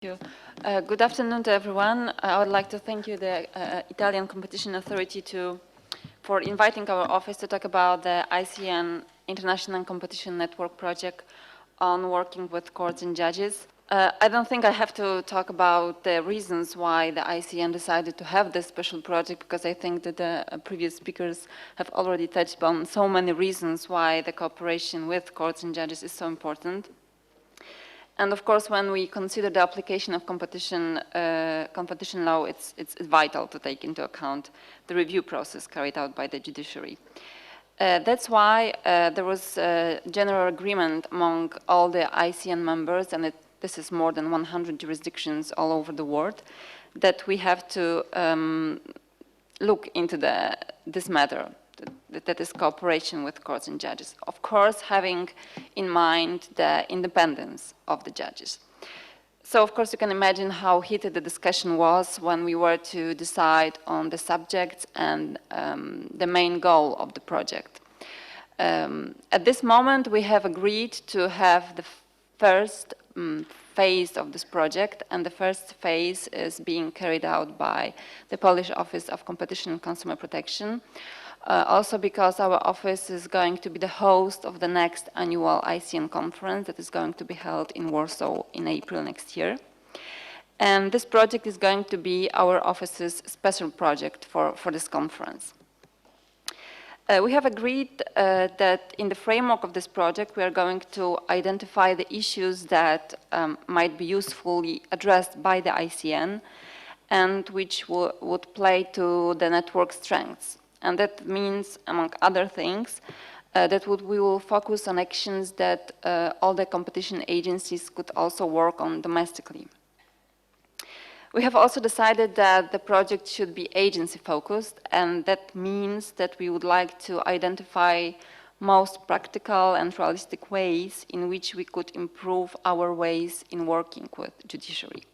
Thank you. Good afternoon to everyone. I would like to thank you, the Italian Competition Authority, for inviting our office to talk about the ICN International Competition Network project on working with courts and judges. I don't think I have to talk about the reasons why the ICN decided to have this special project, because I think that the previous speakers have already touched on so many reasons why the cooperation with courts and judges is so important. And of course, when we consider the application of competition law, it's vital to take into account the review process carried out by the judiciary. That's why there was a general agreement among all the ICN members, and this is more than 100 jurisdictions all over the world, that we have to look into this matter. That is cooperation with courts and judges. Of course, having in mind the independence of the judges. So, of course, you can imagine how heated the discussion was when we were to decide on the subject and the main goal of the project. At this moment, we have agreed to have the first phase of this project, and the first phase is being carried out by the Polish Office of Competition and Consumer Protection. Also because our office is going to be the host of the next annual ICN conference that is going to be held in Warsaw in April next year. And this project is going to be our office's special project for this conference. We have agreed that in the framework of this project, we are going to identify the issues that might be usefully addressed by the ICN and which would play to the network strengths. And that means, among other things, that we will focus on actions that all the competition agencies could also work on domestically. We have also decided that the project should be agency-focused, and that means that we would like to identify most practical and realistic ways in which we could improve our ways in working with judiciary.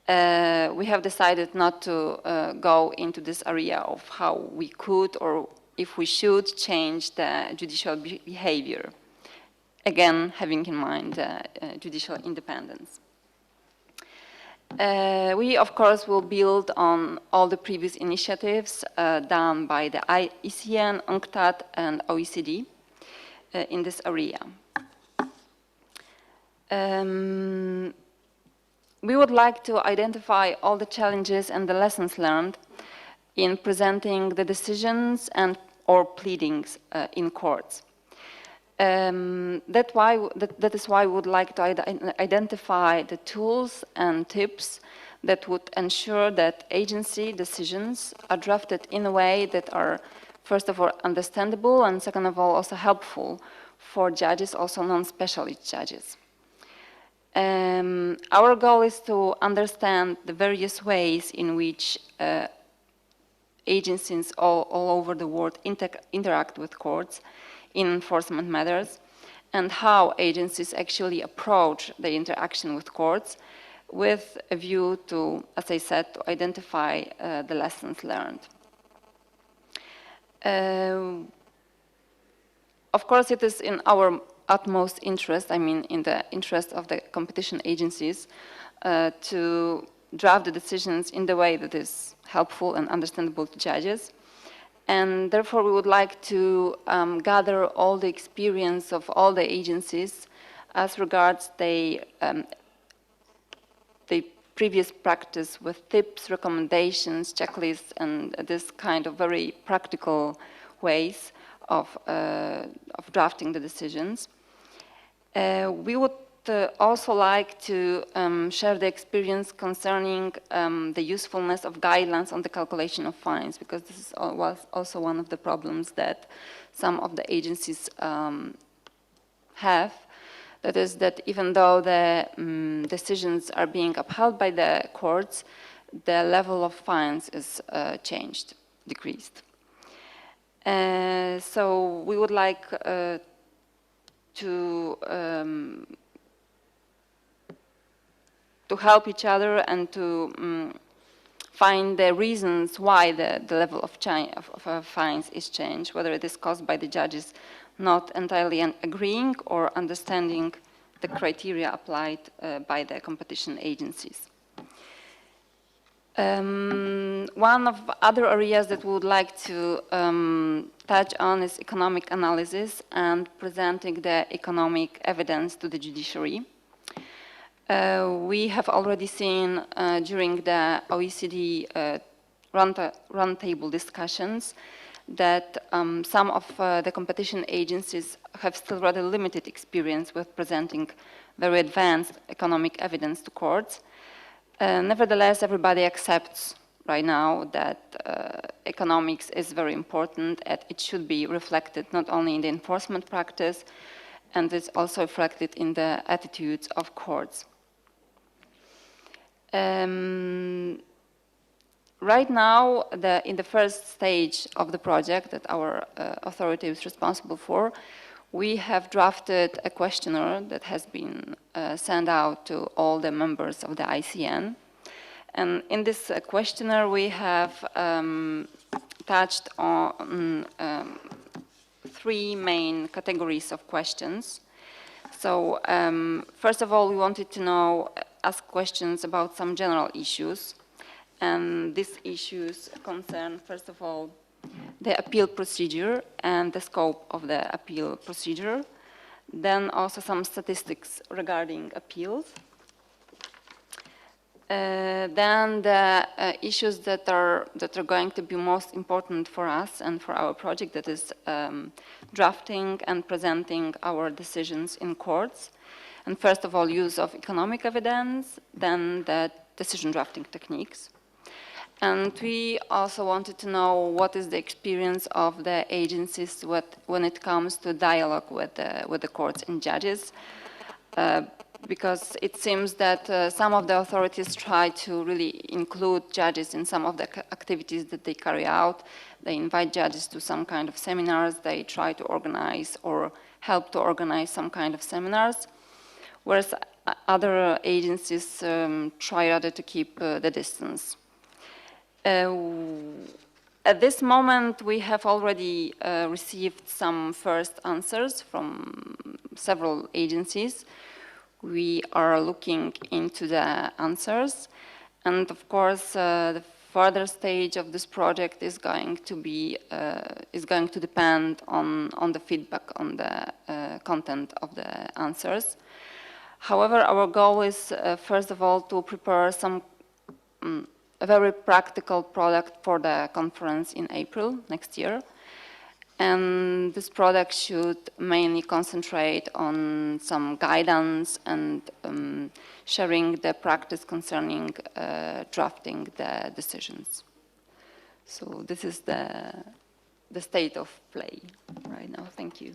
We have decided not to go into this area of how we could or if we should change the judicial behavior, again, having in mind judicial independence. We, of course, will build on all the previous initiatives done by the ICN, UNCTAD, and OECD in this area. We would like to identify all the challenges and the lessons learned in presenting the decisions and or pleadings in courts. That is why we would like to identify the tools and tips that would ensure that agency decisions are drafted in a way that are, first of all, understandable, and second of all, also helpful for judges, also non-specialist judges. Our goal is to understand the various ways in which agencies all over the world interact with courts in enforcement matters, and how agencies actually approach the interaction with courts with a view to, as I said, to identify the lessons learned. Of course, it is in our utmost interest, I mean in the interest of the competition agencies, to draft the decisions in the way that is helpful and understandable to judges. And therefore, we would like to gather all the experience of all the agencies as regards the previous practice with tips, recommendations, checklists, and this kind of very practical ways of drafting the decisions. We would also like to share the experience concerning the usefulness of guidelines on the calculation of fines, because this was also one of the problems that some of the agencies have. That is that even though the decisions are being upheld by the courts, the level of fines is decreased. So we would like to help each other and to find the reasons why the level of fines is changed, whether it is caused by the judges not entirely agreeing or understanding the criteria applied by the competition agencies. One of other areas that we would like to touch on is economic analysis and presenting the economic evidence to the judiciary. We have already seen during the OECD roundtable discussions that some of the competition agencies have still rather limited experience with presenting very advanced economic evidence to courts. Nevertheless, everybody accepts right now that economics is very important and it should be reflected not only in the enforcement practice, and it's also reflected in the attitudes of courts. Right now, in the first stage of the project that our authority is responsible for, we have drafted a questionnaire that has been sent out to all the members of the ICN. And in this questionnaire, we have touched on three main categories of questions. So first of all, we wanted to ask questions about some general issues. And these issues concern, first of all, the appeal procedure and the scope of the appeal procedure. Then also some statistics regarding appeals. Then the issues that are going to be most important for us and for our project, that is drafting and presenting our decisions in courts. And first of all, use of economic evidence, then the decision drafting techniques. And we also wanted to know what is the experience of the agencies when it comes to dialogue with the courts and judges, because it seems that some of the authorities try to really include judges in some of the activities that they carry out. They invite judges to some kind of seminars. They try to organize or help to organize some kind of seminars, whereas other agencies try rather to keep the distance. At this moment, we have already received some first answers from several agencies. We are looking into the answers, and of course, the further stage of this project is going to depend on the feedback on the content of the answers. However, our goal is first of all to prepare a very practical product for the conference in April next year. And this product should mainly concentrate on some guidance and sharing the practice concerning drafting the decisions. So this is the state of play right now. Thank you.